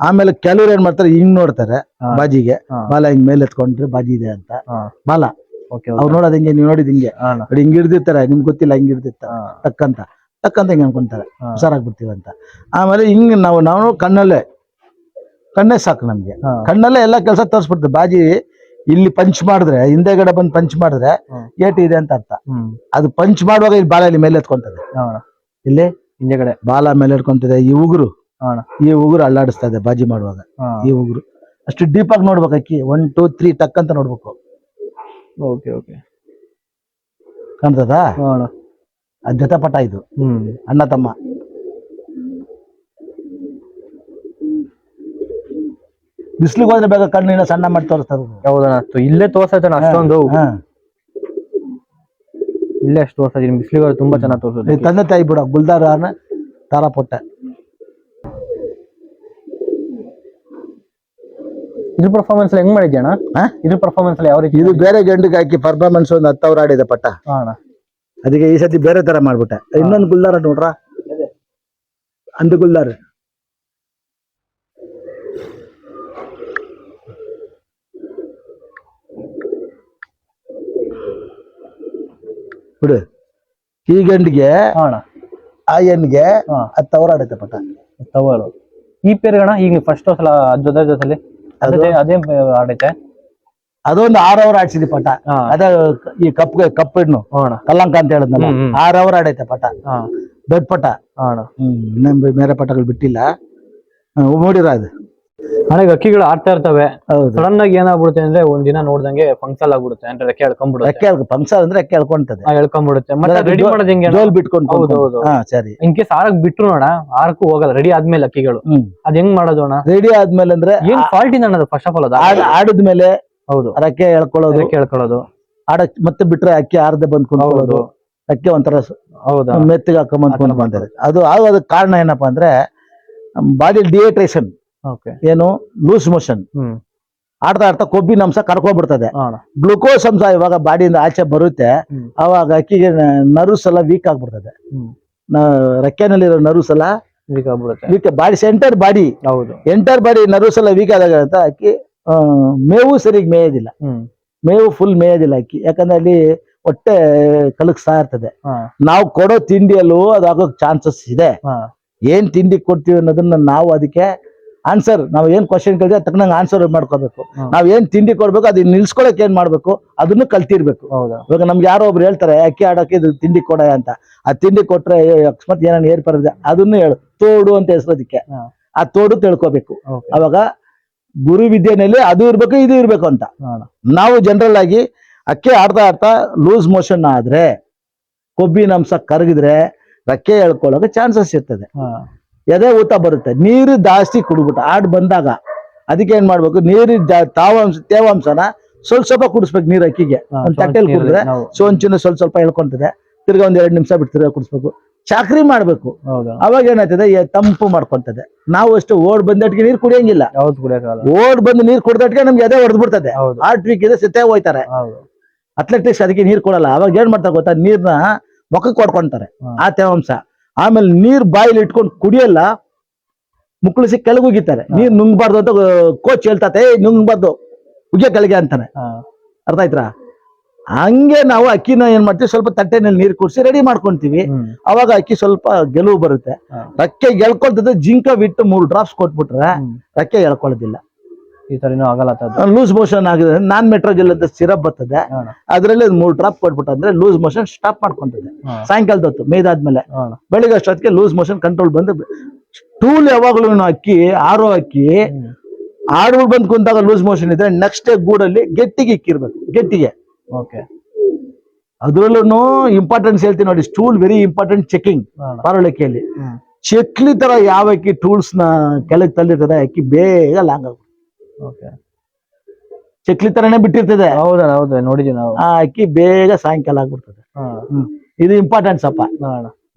ಆಮೇಲೆ ಕೆಲವ್ರು ಏನ್ ಮಾಡ್ತಾರೆ, ಹಿಂಗ್ ನೋಡ್ತಾರೆ ಬಾಜಿಗೆ, ಬಾಲ ಹಿಂಗ್ ಮೇಲೆ ಎತ್ಕೊಂಡ್ರೆ ಬಾಜಿ ಇದೆ ಅಂತ. ಬಾಲ ಅವ್ರು ನೋಡೋದ್ ಹಿಂಗೆ, ನೀವು ನೋಡಿದ್ ಹಿಂಗೆ ನೋಡಿ, ಹಿಂಗ್ ಹಿಡ್ದಿರ್ತಾರೆ. ನಿಮ್ಗೆ ಗೊತ್ತಿಲ್ಲ ಹಿಂಗ್ ಹಿಡ್ದಿರ್ತಾರೆ, ಟಕ್ಕಂತ ಹಿಂಗ್ ಅನ್ಕೊಂತಾರೆ ಹುಷಾರಾಗ್ಬಿಡ್ತೀವಿ ಅಂತ. ಆಮೇಲೆ ಹಿಂಗ್ ನಾವು ಕಣ್ಣೇ ಸಾಕು ನಮ್ಗೆ. ಕಣ್ಣಲ್ಲೇ ಎಲ್ಲಾ ಕೆಲಸ ತೋರಿಸ್ಬಿಡ್ತೀವಿ. ಬಾಜಿ ಇಲ್ಲಿ ಪಂಚ್ ಮಾಡಿದ್ರೆ, ಹಿಂದೆಗಡೆ ಬಂದು ಪಂಚ್ ಮಾಡಿದ್ರೆ ಏಟ್ ಇದೆ ಅಂತ ಅರ್ಥ. ಅದು ಪಂಚ್ ಮಾಡುವಾಗ ಇಲ್ಲಿ ಬಾಲ ಇಲ್ಲಿ ಮೇಲೆ ಎತ್ಕೊಂತದೆ, ಇಲ್ಲಿ ಹಿಂದೆಗಡೆ ಬಾಲ ಮೇಲೆ ಇಟ್ಕೊಂತಿದೆ. ಈ ಉಗುರು ಅಲ್ಲಾಡಿಸ್ತಾ ಇದೆ ಬಾಜಿ ಮಾಡುವಾಗ. ಈ ಉಗುರು ಅಷ್ಟು ಡೀಪ್ ಆಗಿ ನೋಡ್ಬೇಕು. ಅಕ್ಕಿ 1 2 3 ಟಕ್ ಅಂತ ನೋಡ್ಬೇಕು. ಕಾಣ್ತದ ಅದ್ ಜೊತೆ ಪಟ. ಇದು ಅಣ್ಣ ತಮ್ಮ. ಬಿಸ್ಲಿಗೆ ಹೋದ್ರೆ ಬೇಗ ಕಣ್ಣಿನ ಸಣ್ಣ ಮಾಡಿ ತೋರಿಸ್ತಾರೆ. ಹೌದಣ್ಣ, ಇಲ್ಲೇ ತೋರ್ಸೈತೆ ಅಷ್ಟೊಂದು. ಇಲ್ಲೇ ಅಷ್ಟು ತೋರ್ಸೈತಿ, ಬಿಸ್ಲಿಗೆ ತುಂಬಾ ಚೆನ್ನಾಗಿ ತೋರ್ಸೋದು. ತಂದೆ ತಾಯಿ ಬಿಡ ಗುಲ್ದಾರನ ತಾರಾ ಪೊಟ್ಟ. ಇದ್ರ ಪರ್ಫಾರ್ಮೆನ್ಸ್ ಹೆಂಗ್ ಮಾಡಿದ್ಯಣ್ಣ? ಇದ್ರ ಪರ್ಫಾರ್ಮೆನ್ಸ್ ಯಾವ ರೀತಿ? ಇದು ಬೇರೆ ಗಂಡಿಗೆ ಹಾಕಿ ಪರ್ಫಾರ್ಮೆನ್ಸ್ ಒಂದು 10,000 ಆಡಿದೆ ಪಟ್ಟ. ಅದಕ್ಕೆ ಈ ಸತಿ ಬೇರೆ ತರ ಮಾಡ್ಬಿಟ್ಟೆ. ಇನ್ನೊಂದು ಗುಲ್ದಾರ ನೋಡ್ರ, ಅಂದು ಗುಲ್ದಾರ ಬಿಡು. ಈ ಗಂಡಿಗೆ ಆ ಹೆಣ್ಣಿಗೆ 10,000 ಆಡೈತೆ ಪಟ್ಟ. 10,000 ಈ ಪೇರ್ಗಣ ಈಗ ಫಸ್ಟ್ ಸಲ ಜೊತೆಲಿ ಅದೇ ಆಡೈತೆ. ಅದೊಂದು 6 ಆಡ್ಸಿದಿ ಪಟ. ಅದೇ ಈ ಕಪ್ ಇಡ್ನು ಕಲ್ಲಂಕ ಅಂತ ಹೇಳಿದ್ನಲ್ಲ, 6 ಆಡೈತೆ ಪಟ. ದೊಡ್ಡ ಪಟ. ಬೇರೆ ಪಟಗಳು ಬಿಟ್ಟಿಲ್ಲ, ನೋಡಿರ ಅದು. ನನಗೆ ಅಕ್ಕಿಗಳು ಆಡ್ತಾ ಇರ್ತವೆ. ಸಡನ್ ಆಗಿ ಏನಾಗ್ಬಿಡುತ್ತೆ ಅಂದ್ರೆ ಒಂದಿನ ನೋಡ್ದಂಗೆ ಫಂಕ್ಷನ್ ಆಗ್ಬಿಡುತ್ತೆ, ಅಂದ್ರೆ ರೆಕ್ಕೆ ಎಳ್ಕೊಂಡ್ಬಿಡುತ್ತೆ. ಫಂಕ್ಷನ್ ಅಂದ್ರೆ ರೆಕ್ಕೆ ಎಳ್ಕೊಂತದೆ, ಎಳ್ಕೊಂಡ್ಬಿಡುತ್ತೆ. ಮತ್ತೆ ರೆಡಿ ಮಾಡೋದು ಹೆಂಗೆ? ಜೋಲ್ ಬಿಟ್ಕೊಂಡು. ಹೌದು. ಸರಿ. ಇನ್ ಕೇಸ್ ಆರಕ್ ಬಿಟ್ರು ನೋಡ, ಆರಕ್ಕೂ ಹೋಗಲ್ಲ ರೆಡಿ ಆದ್ಮೇಲೆ ಅಕ್ಕಿಗಳು. ಅದ್ ಹೆಂಗ್ ಮಾಡೋದು ಅಣ್ಣ? ರೆಡಿ ಆದ್ಮೇಲೆ ಅಂದ್ರೆ ಏನ್ ಫಾಲ್ಟ್ ಇಂದ ಅನ್ನೋದು ಫಸ್ಟ್ ಆಫ್ ಆಲ್ ಆಡಿದ್ಮೇಲೆ ಹೌದು ರೆಕ್ಕೆ ಎಳ್ಕೊಳ್ಳೋದು. ಆಡಕ್ ಮತ್ತೆ ಬಿಟ್ರೆ ಅಕ್ಕಿ ಆರದೆ ಬಂದ್ ಕುಂತ್ಕೊಳ್ಳೋದು. ಅಕ್ಕಿ ಒಂಥರ ಮೆತ್ತಿಗೆ ಹಾಕೊಂಡ್ ಬಂದಿದೆ. ಅದು ಅದಕ್ಕೆ ಕಾರಣ ಏನಪ್ಪಾ ಅಂದ್ರೆ ಬಾಡಿ ಡಿಹೈಡ್ರೇಷನ್, ಏನು ಲೂಸ್ ಮೋಷನ್. ಆಡ್ತಾ ಕೊಬ್ಬಿನ ಅಂಶ ಕರ್ಕೊಂಡ್ಬಿಡ್ತದೆ. ಗ್ಲುಕೋಸ್ ಅಂಶ ಇವಾಗ ಬಾಡಿಯಿಂದ ಆಚೆ ಬರುತ್ತೆ, ಅವಾಗ ಅಕ್ಕಿಗೆ ನರ್ವ್ಸ್ ಎಲ್ಲ ವೀಕ್ ಆಗ್ಬಿಡ್ತದೆ. ರೆಕ್ಕೆನಲ್ಲಿರೋ ನರ್ವ್ಸ್ ಎಲ್ಲ weak, body enter body nerves ಎಲ್ಲ ವೀಕ್ ಆದಾಗ ಅಕ್ಕಿ ಮೇವು ಸರಿಯಾಗಿ ಮೇಯೋದಿಲ್ಲ. ಮೇವು ಫುಲ್ ಮೇಯೋದಿಲ್ಲ ಅಕ್ಕಿ, ಯಾಕಂದ್ರೆ ಅಲ್ಲಿ ಹೊಟ್ಟೆ ಕಲಕ್ಸ್ತಾ ಇರ್ತದೆ. ನಾವು ಕೊಡೋ ತಿಂಡಿಯಲ್ಲೂ ಅದಾಗೋಕ್ ಚಾನ್ಸಸ್ ಇದೆ. ಏನ್ ತಿಂಡಿ ಕೊಡ್ತೀವಿ ಅನ್ನೋದನ್ನ ನಾವು ಅದಕ್ಕೆ ಆನ್ಸರ್, ನಾವು ಏನ್ ಕ್ವಶನ್ ಕೇಳಿದ್ರೆ ತಕ್ಕನಂಗೆ ಆನ್ಸರ್ ಮಾಡ್ಕೋಬೇಕು. ನಾವ್ ಏನ್ ತಿಂಡಿ ಕೊಡ್ಬೇಕು, ಅದನ್ನ ನಿಲ್ಸ್ಕೊಳಕ್ ಏನ್ ಮಾಡ್ಬೇಕು ಅದನ್ನು ಕಲ್ತಿರ್ಬೇಕು. ಇವಾಗ ನಮ್ಗೆ ಯಾರೋ ಒಬ್ರು ಹೇಳ್ತಾರೆ ಅಕ್ಕಿ ಆಡಕ್ಕೆ ಇದು ತಿಂಡಿ ಕೊಡ ಅಂತ. ಆ ತಿಂಡಿ ಕೊಟ್ರೆ ಅಕಸ್ಮಾತ್ ಏನಾನ ಏರ್ಪಡಿದೆ ಅದನ್ನು ಹೇಳು, ತೋಡು ಅಂತ ಹೆಸರೋದಕ್ಕೆ. ಆ ತೋಡು ತಿಳ್ಕೊಬೇಕು. Okay. ಅವಾಗ ಗುರು ವಿದ್ಯೆನಲ್ಲಿ ಅದು ಇರ್ಬೇಕು ಇದು ಇರ್ಬೇಕು ಅಂತ. ನಾವು ಜನರಲ್ ಆಗಿ ಅಕ್ಕಿ ಆಡ್ತಾ ಲೂಸ್ ಮೋಷನ್ ಆದ್ರೆ ಕೊಬ್ಬಿನ ಅಂಶ ಕರಗಿದ್ರೆ ರೆಕ್ಕೆ ಎಳ್ಕೊಳ್ಳೋಕೆ ಚಾನ್ಸಸ್ ಇರ್ತದೆ. ಎದೆ ಊತ ಬರುತ್ತೆ. ನೀರು ಜಾಸ್ತಿ ಕುಡ್ಬಿಟ್ಟು ಆಡ್ ಬಂದಾಗ ಅದಕ್ಕೆ ಏನ್ ಮಾಡ್ಬೇಕು, ನೀರಿನ ತೇವಾಂಶನ ಸ್ವಲ್ಪ ಕುಡಿಸ್ಬೇಕು. ನೀರು ಅಕ್ಕಿಗೆ ಒಂದ್ ತಟ್ಟೆಲ್ ಕುಡಿದ್ರೆ ಸೋಂಚಿನ ಸ್ವಲ್ಪ ಎಳ್ಕೊಂತದೆ. ತಿರ್ಗಾ ಒಂದ್ 2 ನಿಮಿಷ ಬಿಟ್ಟು ತಿರ್ಗಾ ಕುಡಿಸ್ಬೇಕು. ಚಾಕ್ರಿ ಮಾಡ್ಬೇಕು. ಅವಾಗ ಏನಾಯ್ತದೆ, ತಂಪು ಮಾಡ್ಕೊಂತದೆ. ನಾವು ಅಷ್ಟು ಓಡ್ ಬಂದಟ್ಗೆ ನೀರು ಕುಡಿಯಂಗಿಲ್ಲ. ಓಡ್ ಬಂದು ನೀರು ಕುಡ್ದಟ್ಗೆ ನಮ್ಗೆ ಎದೆ ಹೊಡೆದ್ ಬಿಡ್ತದೆ. ಹಾರ್ಟ್ ವೀಕ್ ಇದೆ, ಸೆತ್ತೆ ಹೋಯ್ತಾರೆ. ಅಥ್ಲೆಟಿಕ್ಸ್ ಅದಕ್ಕೆ ನೀರ್ ಕೊಡಲ್ಲ. ಅವಾಗ ಏನ್ ಮಾಡ್ತಾರೆ ಗೊತ್ತಾ, ನೀರ್ನ ಮುಖಕ್ಕೆ ಕೊಡ್ಕೊಂತಾರೆ ಆ ತೇವಾಂಶ. ಆಮೇಲೆ ನೀರ್ ಬಾಯಿಲಿ ಇಟ್ಕೊಂಡು ಕುಡಿಯಲ್ಲ, ಮುಕ್ಕಳಿಸಿ ಕೆಳಗೆ ಉಗಿತಾರೆ. ನೀರ್ ನುಂಗ್ಬಾರ್ದು ಅಂತ ಕೋಚ್ ಹೇಳ್ತಾರೆ, ನುಂಗ್ಬಾರ್ದು ಉಗಿಯ ಕೆಳಗೆ ಅಂತಾನೆ. ಅರ್ಥ ಆಯ್ತಾ? ಹಂಗೆ ನಾವು ಅಕ್ಕಿನ ಏನ್ ಮಾಡ್ತೀವಿ, ಸ್ವಲ್ಪ ತಟ್ಟೆನಲ್ಲಿ ನೀರು ಕುಡಿಸಿ ರೆಡಿ ಮಾಡ್ಕೊಂತೀವಿ. ಅವಾಗ ಅಕ್ಕಿ ಸ್ವಲ್ಪ ಗೆಲುವು ಬರುತ್ತೆ. ರೆಕ್ಕೆ ಎಳ್ಕೊಳ್ತದೆ. ಜಿಂಕ ಬಿಟ್ಟು 3 ಡ್ರಾಪ್ಸ್ ಕೊಟ್ಬಿಟ್ರೆ ರೆಕ್ಕೆ ಎಳ್ಕೊಳ್ಳೋದಿಲ್ಲ. ಈ ತರ ಆಗಲ್ಲ. ಲೂಸ್ ಮೋಷನ್ ಆಗಿದೆ. ನಾನ್ ಮೆಟ್ರೋಜೆಲ್ ಅಂತ ಸಿರಪ್ ಬರ್ತದೆ, ಅದ್ರಲ್ಲಿ 3 ಡ್ರಾಪ್ ಕೊಟ್ಬಿಟ್ಟು ಅಂದ್ರೆ ಲೂಸ್ ಮೋಷನ್ ಸ್ಟಾಪ್ ಮಾಡ್ಕೊಂತದೆ. ಸಾಯಂಕಾಲದ ಹೊತ್ತು ಮೇಯ್ದಾದ್ಮೇಲೆ ಬೆಳಿಗ್ಗೆ ಅಷ್ಟೊತ್ತಿಗೆ ಲೂಸ್ ಮೋಷನ್ ಕಂಟ್ರೋಲ್ ಬಂದು, ಟೂಲ್ ಯಾವಾಗ್ಲೂ ಅಕ್ಕಿ ಆರೋ ಅಕ್ಕಿ ಆಡುಗಳು ಬಂದ್ ಕುಂತಾಗ ಲೂಸ್ ಮೋಷನ್ ಇದ್ರೆ ನೆಕ್ಸ್ಟ್ ಡೇ ಗೂಡಲ್ಲಿ ಗಟ್ಟಿಗೆ ಇಕ್ಕಿರ್ಬೇಕು. ಗಟ್ಟಿಗೆ ಅದ್ರಲ್ಲೂ ಇಂಪಾರ್ಟೆನ್ಸ್ ಹೇಳ್ತೀನಿ ನೋಡಿ. Stool very important. ಚೆಕಿಂಗ್ ಪಾರವಳಿಕೆಯಲ್ಲಿ ಚಕ್ಲಿ ತರ ಯಾವ ಅಕ್ಕಿ ಟೂಲ್ಸ್ ನ ಕೆಳಗೆ ತಳ್ಳಿರ್ತದೆ ಅಕ್ಕಿ ಬೇಗ ಲಾಂಗ್ ಆಗುತ್ತೆ. ಚಕ್ಲಿ ತರನೇ ಬಿಟ್ಟಿರ್ತದೆ. ಹೌದಾ ನೋಡಿದೀವಿ ನಾವು. ಆ ಅಕ್ಕಿ ಬೇಗ ಸಾಯಂಕಾಲ ಆಗ್ಬಿಡ್ತದೆ. ಇದು ಇಂಪಾರ್ಟೆಂಟ್ ಅಪ್ಪ.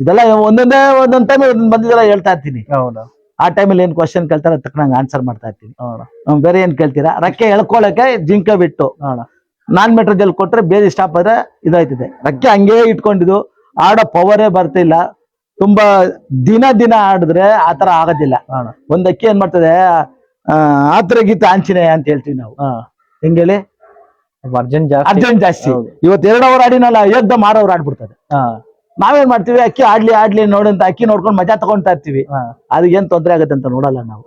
ಇದೆಲ್ಲ ಒಂದೊಂದ್ ಟೈಮ್ ಬಂದಿದ್ದೆಲ್ಲ ಹೇಳ್ತಾ ಇರ್ತೀನಿ. ಆ ಟೈಮಲ್ಲಿ ಏನ್ ಕ್ವಶನ್ ಕೇಳ್ತಾರೆ ತಕ್ಕನಂಗೆ ಆನ್ಸರ್ ಮಾಡ್ತಾ ಇರ್ತೀನಿ. ಬೇರೆ ಏನ್ ಕೇಳ್ತೀರಾ, ರೆಕ್ಕೆ ಎಳ್ಕೊಳಕ್ಕೆ ಜಿಂಕ ಬಿಟ್ಟು ನಾನ್ ಮೆಟ್ರೋಜೆಲ್ ಕೊಟ್ರೆ ಬೇರೆ ಸ್ಟಾಪ್ ಆದ್ರೆ ಇದಾಯ್ತದೆ. ರೆಕ್ಕೆ ಹಂಗೇ ಇಟ್ಕೊಂಡಿದ್ದು ಆಡೋ ಪವರೇ ಬರ್ತಿಲ್ಲ. ತುಂಬಾ ದಿನ ಆಡಿದ್ರೆ ಆತರ ಆಗೋದಿಲ್ಲ. ಒಂದ್ ಅಕ್ಕಿ ಏನ್ ಮಾಡ್ತದೆ, ಆತರ ಗೀತ ಆಂಜನೇಯ ಅಂತ ಹೇಳ್ತೀವಿ ನಾವು. ಹೆಂಗೇಳಿ, ಅರ್ಜೆಂಟ್ ಜಾಸ್ತಿ. ಇವತ್ತು 2 ಅವರ್ ಆಡಿನಲ್ಲ, ಏಕ್ದಮ್ 6 ಅವರ್ ಆಡ್ಬಿಡ್ತದೆ. ನಾವೇನ್ ಮಾಡ್ತೀವಿ, ಅಕ್ಕಿ ಆಡ್ಲಿ ನೋಡಿ ಅಂತ ಅಕ್ಕಿ ನೋಡ್ಕೊಂಡು ಮಜಾ ತಗೊಂತಾ ಇರ್ತೀವಿ. ಅದಕ್ಕೇನ್ ತೊಂದರೆ ಆಗತ್ತೆ ಅಂತ ನೋಡಲ್ಲ ನಾವು.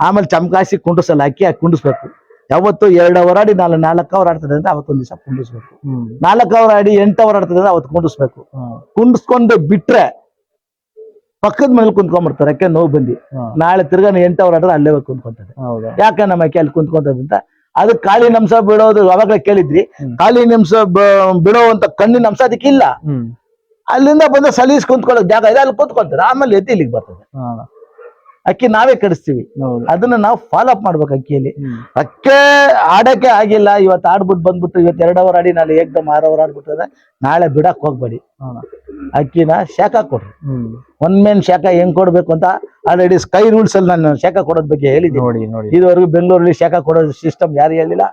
ಆಮೇಲೆ ಚಮಕಾಸಿ ಕುಂಡಿಸಲ್ಲ, ಅಕ್ಕಿ ಕುಂಡಿಸ್ಬೇಕು. ಯಾವತ್ತು 2 ಅವರ್ ಆಡಿ 4 ಅವರ್ ಆಡ್ತದೆ ಅಂದ್ರೆ ಅವತ್ತೊಂದ್ ದಿವಸ ಕುಂಡಿಸ್ಬೇಕು. 4 ಅವರ್ ಆಡಿ 8 ಅವರ್ ಆಡ್ತದೆ ಅಂದ್ರೆ ಅವತ್ತು ಕುಂಡಿಸ್ಬೇಕು. ಕುಂಡಿಸ್ಕೊಂಡು ಬಿಟ್ರೆ ಪಕ್ಕದ ಮನೇಲಿ ಕುಂತ್ಕೊಂಡ್ಬಿಡ್ತಾರೆ. ರೆಕ್ಕೆ ನೋವು ಬಂದಿ ನಾಳೆ ತಿರ್ಗಾ 8 ಅವರ್ ಆಡಿದ್ರೆ ಅಲ್ಲೇ ಕುಂತ್ಕೊಂತದೆ. ಯಾಕೆ ನಮ್ಮ ಅಕ್ಕಿ ಅಲ್ಲಿ ಕುಂತ್ಕೊಂತದ ಅಂತ. ಅದು ಕಾಳಿನ ಅಂಶ ಬಿಡೋದು ಅವಾಗಲೇ ಕೇಳಿದ್ರಿ. ಕಾಳಿನ ಅಂಶ ಬಿಡೋವಂತ ಕಣ್ಣಿನ ಅಂಶ ಅದಕ್ಕಿಲ್ಲ. ಅಲ್ಲಿಂದ ಬಂದ ಸಲೀಸ್ ಕುಂತ್ಕೊಳ್ಳೋ ಜಾಗ ಇದೆ, ಅಲ್ಲಿ ಕುಂತ್ಕೊಂತಾರೆ. ಆಮೇಲೆ ಎತ್ತಿ ಇಲ್ಲಿಗೆ ಬರ್ತದೆ. ಅಕ್ಕಿ ನಾವೇ ಕಡಿಸ್ತೀವಿ. ಅದನ್ನ ನಾವು ಫಾಲೋ ಅಪ್ ಮಾಡ್ಬೇಕು. ಅಕ್ಕಿಯಲ್ಲಿ ಅಕ್ಕೆ ಆಡಕ್ಕೆ ಆಗಿಲ್ಲ, ಇವತ್ತು ಆಡ್ಬಿಟ್ಟು ಬಂದ್ಬಿಟ್ಟು ಇವತ್ತು 2 ಅವರ್ ಆಡಿ ನಾಳೆ ಏಕ್ದಮ್ 6 ಅವರ್ ಆಡ್ಬಿಟ್ರೆ ನಾಳೆ ಬಿಡಕ್ ಹೋಗ್ಬೇಡಿ. ಅಕ್ಕಿನ ಶಾಖ ಕೊಡ್ರಿ. 1 ಮೇನ್ ಶಾಖ ಹೆಂಗ್ ಕೊಡ್ಬೇಕು ಅಂತ ಆಲ್ರೆಡಿ ಸ್ಕೈ ರೂಲ್ಸ್ ಅಲ್ಲಿ ನಾನು ಶಾಖ ಕೊಡೋದ್ ಬಗ್ಗೆ ಹೇಳಿದ್ದೀನಿ. ಇದುವರೆಗೂ ಬೆಂಗಳೂರಲ್ಲಿ ಶಾಖ ಕೊಡೋದು ಸಿಸ್ಟಮ್ ಯಾರು ಹೇಳಿಲ್ಲ.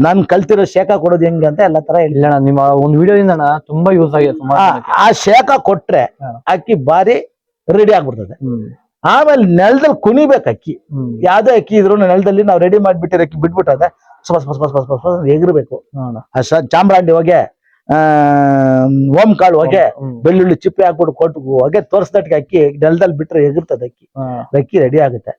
ನಾನ್ ಕಲ್ತಿರೋ ಶಾಖ ಕೊಡೋದು ಹೆಂಗೆ ಅಂತ ಎಲ್ಲ ತರ ಹೇಳಿಲ್ಲ. ನಿಮ್ಮ ಒಂದು ವಿಡಿಯೋದಿಂದ ತುಂಬಾ ಯೂಸ್ ಆಗಿದೆ. ಆ ಶಾಖ ಕೊಟ್ರೆ ಅಕ್ಕಿ ಬಾರಿ ರೆಡಿ ಆಗ್ಬಿಡ್ತದೆ. ಆಮೇಲೆ ನೆಲದಲ್ಲಿ ಕುಣಿಬೇಕು ಅಕ್ಕಿ. ಯಾವ್ದೇ ಅಕ್ಕಿ ಇದ್ರು ನೆಲದಲ್ಲಿ ನಾವು ರೆಡಿ ಮಾಡ್ಬಿಟ್ಟಿರೋ ಅಕ್ಕಿ ಬಿಟ್ಬಿಟ್ಟದೆ ಎಗರ್ಬೇಕು. ಚಾಮ್ರಾಂಡಿ ಹೊಗೆ, ಓಂ ಕಾಳು ಹೊಗೆ, ಬೆಳ್ಳುಳ್ಳಿ ಚಿಪ್ಪೆ ಹಾಕ್ಬಿಟ್ಟು ಕೊಟ್ಟು ಹೊಗೆ ತೋರಿಸ್ದಟ್ಟಿಗೆ ಅಕ್ಕಿ ನೆಲದಲ್ಲಿ ಬಿಟ್ರೆ ಎಗಿರ್ತದೆ ಅಕ್ಕಿ. ಅಕ್ಕಿ ರೆಡಿ ಆಗುತ್ತೆ.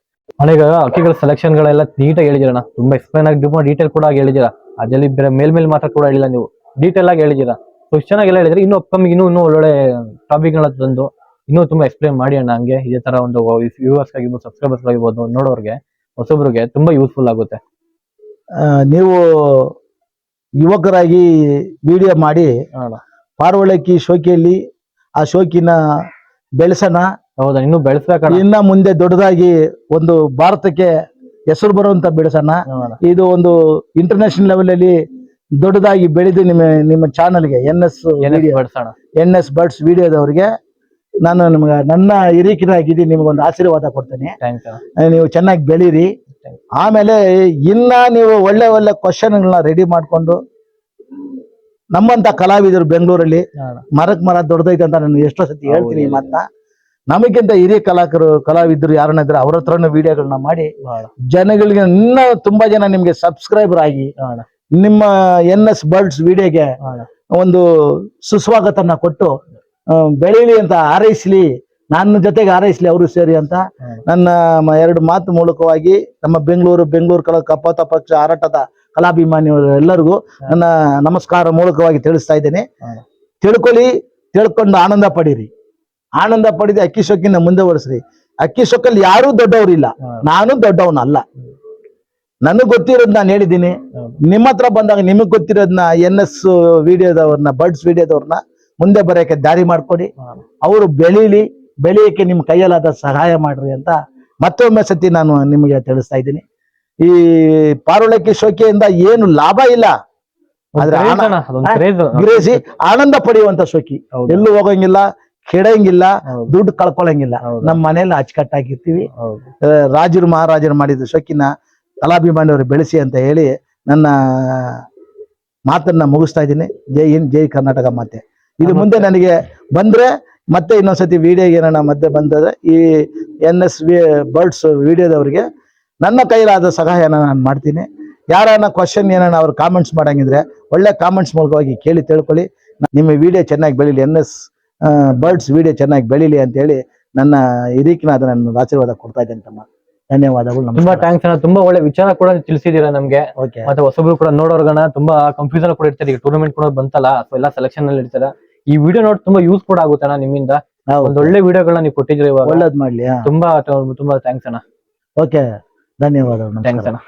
ಈಗ ಅಕ್ಕಿಗಳ ಸೆಲೆಕ್ಷನ್ ಗಳೆಲ್ಲ ನೀಟಾಗಿ ಹೇಳಿದಿರಣ್ಣ. ತುಂಬಾ ಎಕ್ಸ್ಪ್ಲೈನ್ ಆಗಿ ಡೀಟೇಲ್ ಕೂಡ ಹೇಳಿದಿರಾ. ಅದ್ರಲ್ಲಿ ಬೇರೆ ಮೇಲ್ ಮಾತ್ರ ಕೂಡ ಹೇಳಿಲ್ಲ, ನೀವು ಡೀಟೇಲ್ ಆಗಿ ಹೇಳಿದಿರಾ. ಎಷ್ಟು ಚೆನ್ನಾಗೆಲ್ಲ ಹೇಳಿದ್ರೆ ಇನ್ನೂ ಅಪ್ಕಮಿಂಗ್ ಇನ್ನೂ ಒಳ್ಳೊಳ್ಳೆ ಟಾಪಿಕ್ ಗಳ ತಂದು ಇನ್ನೂ ತುಂಬಾ ಎಕ್ಸ್ಪ್ಲೈನ್ ಮಾಡಿ ಅಣ್ಣ. ಹಂಗೆ ಇದೇ ತರ ಒಂದು ವ್ಯೂವರ್ಸ್ ಆಗಿರ್ಬೋದು, ಸಬ್ಸ್ಕ್ರೈಬರ್ಸ್ ಆಗಿರ್ಬೋದು, ನೋಡೋರ್ಗೆ ಹೊಸಬ್ರಿಗೆ ತುಂಬಾ ಯೂಸ್ಫುಲ್ ಆಗುತ್ತೆ. ನೀವು ಯುವಕರಾಗಿ ವಿಡಿಯೋ ಮಾಡಿ ಪಾರವಳಕ್ಕಿ ಶೋಕಿಯಲ್ಲಿ ಆ ಶೋಕಿನ ಬೆಳೆಸೋಣ. ಹೌದಾ, ಇನ್ನು ಬೆಳೆಸ್ಬೇಕಣ್ಣ. ಇನ್ನ ಮುಂದೆ ದೊಡ್ಡದಾಗಿ ಒಂದು ಭಾರತಕ್ಕೆ ಹೆಸರು ಬರುವಂತ ಬೆಳೆಸೋಣ. ಇದು ಒಂದು ಇಂಟರ್ನ್ಯಾಷನಲ್ ಲೆವೆಲ್ ಅಲ್ಲಿ ದೊಡ್ಡದಾಗಿ ಬೆಳೆದು ನಿಮ್ಮ ಚಾನಲ್ಗೆ NS ಬರ್ಡ್ಸ್ ವಿಡಿಯೋದವರಿಗೆ ನಾನು ನಿಮ್ಗೆ ನನ್ನ ಹಿರಿಕಿನಾಗಿದ್ದೀನಿ, ನಿಮ್ಗೊಂದು ಆಶೀರ್ವಾದ ಕೊಡ್ತೇನೆ. ನೀವು ಚೆನ್ನಾಗಿ ಬೆಳೀರಿ. ಆಮೇಲೆ ಇನ್ನ ನೀವು ಒಳ್ಳೆ ಕ್ವಶನ್ಗಳನ್ನ ರೆಡಿ ಮಾಡ್ಕೊಂಡು ನಮ್ಮಂತ ಕಲಾವಿದರು ಬೆಂಗಳೂರಲ್ಲಿ ಮರಕ್ ಮರ ದೊಡ್ಡದೈತೆ ಅಂತ ನಾನು ಎಷ್ಟೋ ಸತಿ ಹೇಳ್ತೀನಿ ಈ ಮಾತನ್ನ. ನಮಗಿಂತ ಹಿರಿಯ ಕಲಾವಿದರು ಯಾರನ್ನ ಇದ್ರೆ ಅವ್ರ ಹತ್ರನೂ ವಿಡಿಯೋಗಳನ್ನ ಮಾಡಿ ಜನಗಳಿಗೆ ಇನ್ನ ತುಂಬಾ ಜನ ನಿಮ್ಗೆ ಸಬ್ಸ್ಕ್ರೈಬರ್ ಆಗಿ ನಿಮ್ಮ NS ಬರ್ಡ್ಸ್ ವಿಡಿಯೋಗೆ ಒಂದು ಸುಸ್ವಾಗತನ ಕೊಟ್ಟು ಬೆಳೀಲಿ ಅಂತ ಹಾರೈಸ್ಲಿ. ನನ್ನ ಜೊತೆಗೆ ಹಾರೈಸ್ಲಿ ಅವರು ಸೇರಿ ಅಂತ ನನ್ನ 2 ಮಾತು ಮೂಲಕವಾಗಿ ನಮ್ಮ ಬೆಂಗಳೂರು ಕಪೋತ ಪಕ್ಷ ಹಾರಾಟದ ಕಲಾಭಿಮಾನಿಗಳು ಎಲ್ಲರಿಗೂ ನನ್ನ ನಮಸ್ಕಾರ ಮೂಲಕವಾಗಿ ತಿಳಿಸ್ತಾ ಇದ್ದೇನೆ. ತಿಳ್ಕೊಂಡು ಆನಂದ ಪಡೀರಿ. ಆನಂದ ಪಡೆದು ಅಕ್ಕಿ ಶೋಕಿನ ಮುಂದೆ ಒರೆಸ್ರಿ. ಅಕ್ಕಿ ಸೊಕ್ಕಲ್ಲಿ ಯಾರೂ ದೊಡ್ಡವ್ರಿಲ್ಲ, ನಾನು ದೊಡ್ಡವನಲ್ಲ. ನನಗ್ ಗೊತ್ತಿರೋದ್ ನಾನು ಹೇಳಿದ್ದೀನಿ. ನಿಮ್ಮ ಹತ್ರ ಬಂದಾಗ ನಿಮಗ್ ಗೊತ್ತಿರೋದ್ನ NS ವಿಡಿಯೋದವ್ರನ್ನ, ಬರ್ಡ್ಸ್ ವಿಡಿಯೋದವ್ರನ್ನ ಮುಂದೆ ಬರೋಕೆ ದಾರಿ ಮಾಡ್ಕೊಡಿ. ಅವರು ಬೆಳೆಯಕ್ಕೆ ನಿಮ್ ಕೈಯಲ್ಲಾದ ಸಹಾಯ ಮಾಡ್ರಿ ಅಂತ ಮತ್ತೊಮ್ಮೆ ಸತಿ ನಾನು ನಿಮಗೆ ತಿಳಿಸ್ತಾ ಇದ್ದೀನಿ. ಈ ಪಾರುಳಕ್ಕಿ ಶೋಕಿಯಿಂದ ಏನು ಲಾಭ ಇಲ್ಲ, ಆದ್ರೆ ಗ್ರೇಸಿ ಆನಂದ ಪಡೆಯುವಂತ ಶೋಕಿ. ಎಲ್ಲೂ ಹೋಗಂಗಿಲ್ಲ, ಕೆಡಂಗಿಲ್ಲ, ದುಡ್ಡು ಕಳ್ಕೊಳಂಗಿಲ್ಲ. ನಮ್ಮ ಮನೇಲಿ ಅಚ್ಚುಕಟ್ಟಾಗಿರ್ತೀವಿ. ರಾಜರು ಮಹಾರಾಜರು ಮಾಡಿದ ಶೋಕಿನ ಕಲಾಭಿಮಾನಿಯವರು ಬೆಳೆಸಿ ಅಂತ ಹೇಳಿ ನನ್ನ ಮಾತನ್ನ ಮುಗಿಸ್ತಾ ಇದ್ದೀನಿ. ಜೈ ಹಿಂದ್, ಜೈ ಕರ್ನಾಟಕ ಮಾತೆ. ಇದು ಮುಂದೆ ನನಗೆ ಬಂದ್ರೆ ಮತ್ತೆ ಇನ್ನೊಂದ್ಸತಿ ವಿಡಿಯೋ ಏನಾನ ಮಧ್ಯೆ ಬಂದರೆ ಈ NS ಬರ್ಡ್ಸ್ ವಿಡಿಯೋದವ್ರಿಗೆ ನನ್ನ ಕೈಲಾದ ಸಹಾಯನ ನಾನು ಮಾಡ್ತೀನಿ. ಯಾರನ್ನ ಕ್ವಶನ್ ಏನಾನ ಅವ್ರು ಕಾಮೆಂಟ್ಸ್ ಮಾಡಂಗಿದ್ರೆ ಒಳ್ಳೆ ಕಾಮೆಂಟ್ಸ್ ಮೂಲಕವಾಗಿ ಕೇಳಿ ತಿಳ್ಕೊಳ್ಳಿ. ನಿಮ್ಮ ವಿಡಿಯೋ ಚೆನ್ನಾಗಿ ಬೆಳೀಲಿ, NS ಬರ್ಡ್ಸ್ ವಿಡಿಯೋ ಚೆನ್ನಾಗಿ ಬೆಳೀಲಿ ಅಂತ ಹೇಳಿ ನನ್ನ ಹಿರಿಕಿನಾದ ನನ್ನ ಆಶೀರ್ವಾದ ಕೊಡ್ತಾ ಇದ್ದೇನೆ ತಮ್ಮ. ಧನ್ಯವಾದಗಳು. ತುಂಬಾ ಥ್ಯಾಂಕ್ಸ್ ಅಣ್ಣ. ತುಂಬಾ ಒಳ್ಳೆ ವಿಚಾರ ಕೂಡ ತಿಳಿಸಿದೀರಾ ನಮ್ಗೆ. ಮತ್ತೆ ಹೊಸಬ್ರು ಕೂಡ ನೋಡೋರ್ಗನ ತುಂಬಾ ಕನ್ಫ್ಯೂಷನ್ ಕೂಡ ಇರ್ತಾರೆ. ಈಗ ಟೂರ್ನಮೆಂಟ್ ಕೂಡ ಬಂತಲ್ಲ, ಎಲ್ಲ ಸೆಲೆಕ್ಷನ್ ಅಲ್ಲಿ ಇರ್ತಾರೆ. ಈ ವಿಡಿಯೋ ನೋಡಿ ತುಂಬಾ ಯೂಸ್ ಕೂಡ ಆಗುತ್ತೆ ಅಣ್ಣ ನಿಮ್ಮಿಂದ. ಒಂದ್ ಒಳ್ಳೆ ವಿಡಿಯೋಗಳನ್ನ ನೀವು ಕೊಟ್ಟಿದ್ರಿ ಇವಾಗ. ಒಳ್ಳೇದ್ ಮಾಡ್ಲಿ. ತುಂಬಾ ತುಂಬಾ ಥ್ಯಾಂಕ್ಸ್ ಅಣ್ಣ. ಓಕೆ, ಧನ್ಯವಾದಗಳು. ಥ್ಯಾಂಕ್ಸ್ ಅಣ್ಣ.